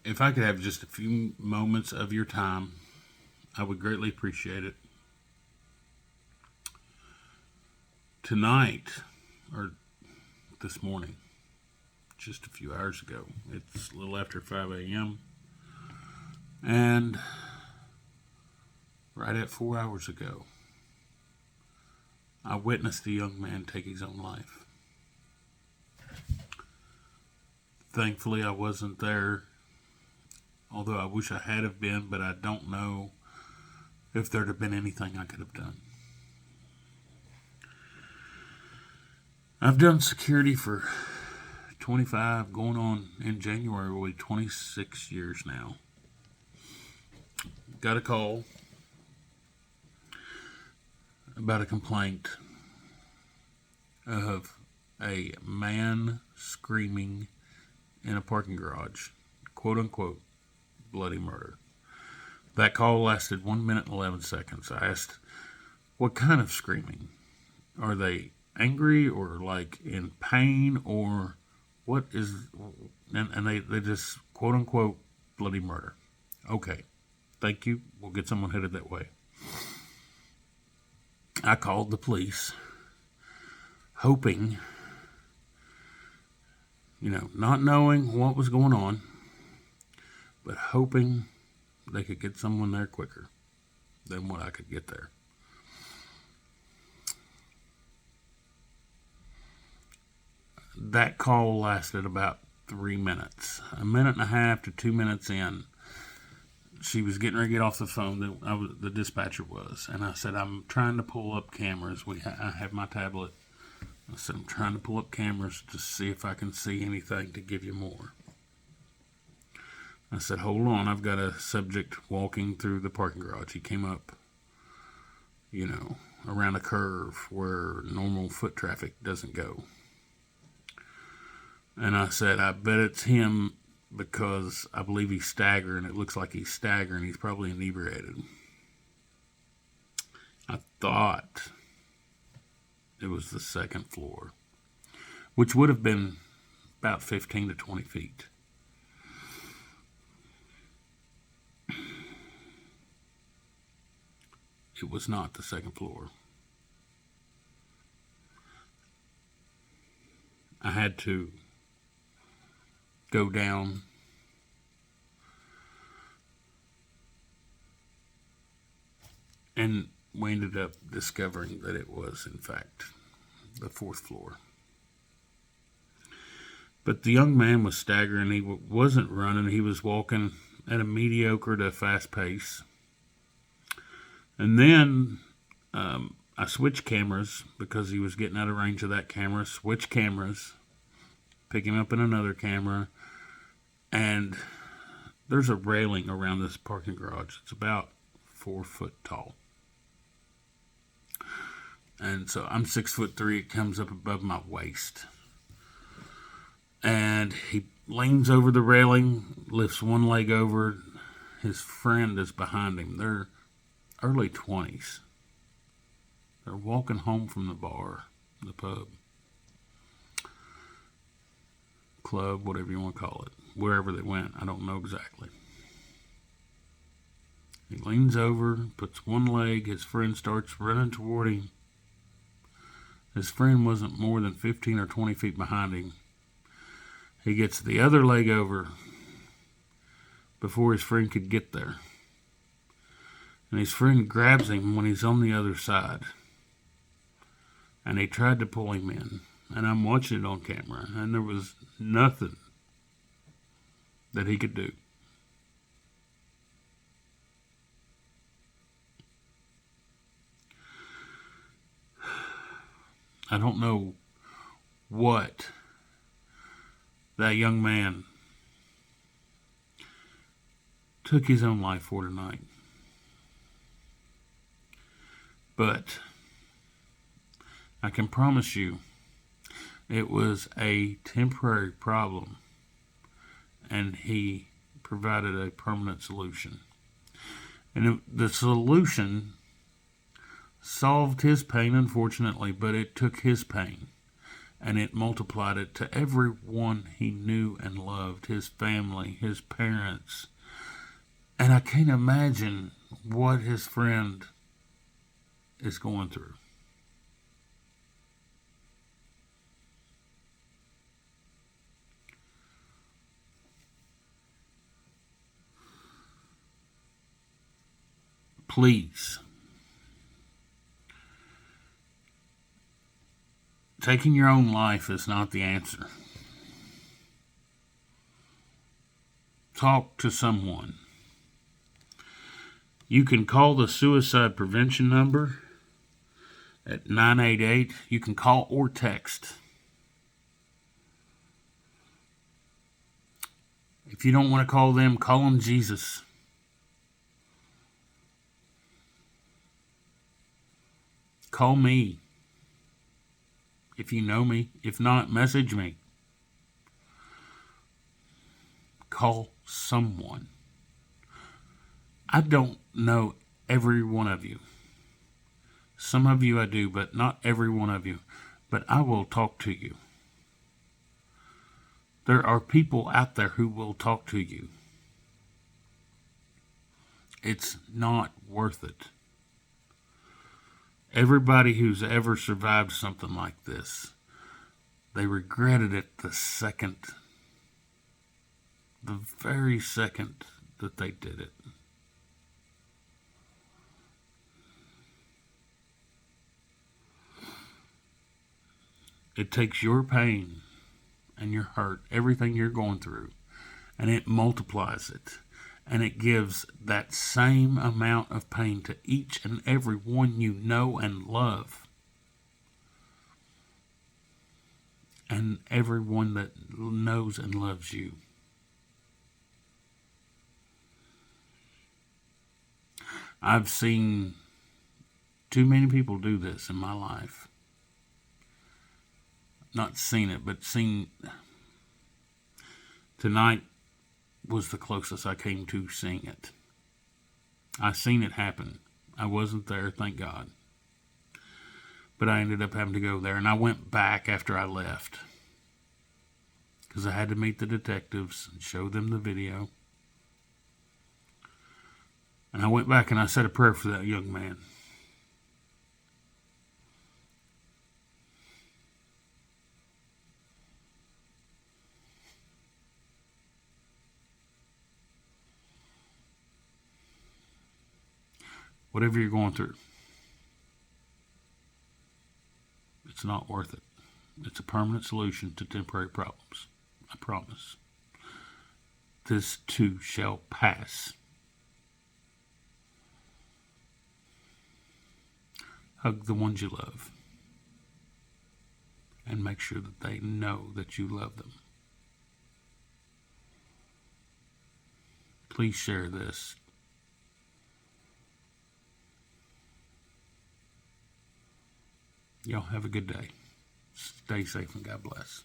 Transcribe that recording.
If I could have just a few moments of your time, I would greatly appreciate it. Tonight, or this morning, just a few hours ago, it's a little after 5 a.m., and right at 4 hours ago, I witnessed a young man take his own life. Thankfully, I wasn't there, although I wish I had have been, but I don't know if there'd have been anything I could have done. I've done security for 25, going on in January will be 26 years now. Got a call about a complaint of a man screaming in a parking garage, quote unquote, bloody murder. That call lasted 1 minute and 11 seconds. I asked, what kind of screaming? Are they angry or like in pain or what is. And they just, quote unquote, bloody murder. Okay, thank you. We'll get someone headed that way. I called the police, hoping, not knowing what was going on, but hoping they could get someone there quicker than what I could get there. That call lasted about 3 minutes. A minute and a half to 2 minutes in, she was getting ready to get off the phone. The dispatcher was, and I said, "I'm trying to pull up cameras. I have my tablet." I said, "I'm trying to pull up cameras to see if I can see anything to give you more." I said, "Hold on, I've got a subject walking through the parking garage. He came up, around a curve where normal foot traffic doesn't go." And I said, "I bet it's him because I believe he's staggering. It looks like he's staggering. He's probably inebriated." I thought it was the second floor, which would have been about 15 to 20 feet. It was not the second floor. I had to go down and we ended up discovering that it was, in fact, the fourth floor. But the young man was staggering. He wasn't running. He was walking at a mediocre to fast pace. And then I switched cameras because he was getting out of range of that camera. Switched cameras, pick him up in another camera, and there's a railing around this parking garage. It's about 4 foot tall. And so I'm 6'3". It comes up above my waist. And he leans over the railing, lifts one leg over. His friend is behind him. They're early 20s. They're walking home from the bar, the pub, club, whatever you want to call it. Wherever they went, I don't know exactly. He leans over, puts one leg. His friend starts running toward him. His friend wasn't more than 15 or 20 feet behind him. He gets the other leg over before his friend could get there. And his friend grabs him when he's on the other side. And he tried to pull him in. And I'm watching it on camera. And there was nothing that he could do. I don't know what that young man took his own life for tonight. But I can promise you it was a temporary problem, and he provided a permanent solution. And the solution solved his pain, unfortunately, but it took his pain and it multiplied it to everyone he knew and loved, his family, his parents. And I can't imagine what his friend is going through. Please, taking your own life is not the answer. Talk to someone. You can call the suicide prevention number at 988. You can call or text. If you don't want to call them, call them Jesus. Call me. If you know me. If not, message me. Call someone. I don't know every one of you. Some of you I do, but not every one of you. But I will talk to you. There are people out there who will talk to you. It's not worth it. Everybody who's ever survived something like this, they regretted it the very second that they did it. It takes your pain and your hurt, everything you're going through, and it multiplies it. And it gives that same amount of pain to each and every one you know and love. And everyone that knows and loves you. I've seen too many people do this in my life. Not seen it, but seen. Tonight was the closest I came to seeing it. I seen it happen. I wasn't there, thank God. But I ended up having to go there, and I went back after I left. Because I had to meet the detectives and show them the video. And I went back and I said a prayer for that young man. Whatever you're going through, it's not worth it. It's a permanent solution to temporary problems. I promise. This too shall pass. Hug the ones you love. And make sure that they know that you love them. Please share this. Y'all have a good day. Stay safe and God bless.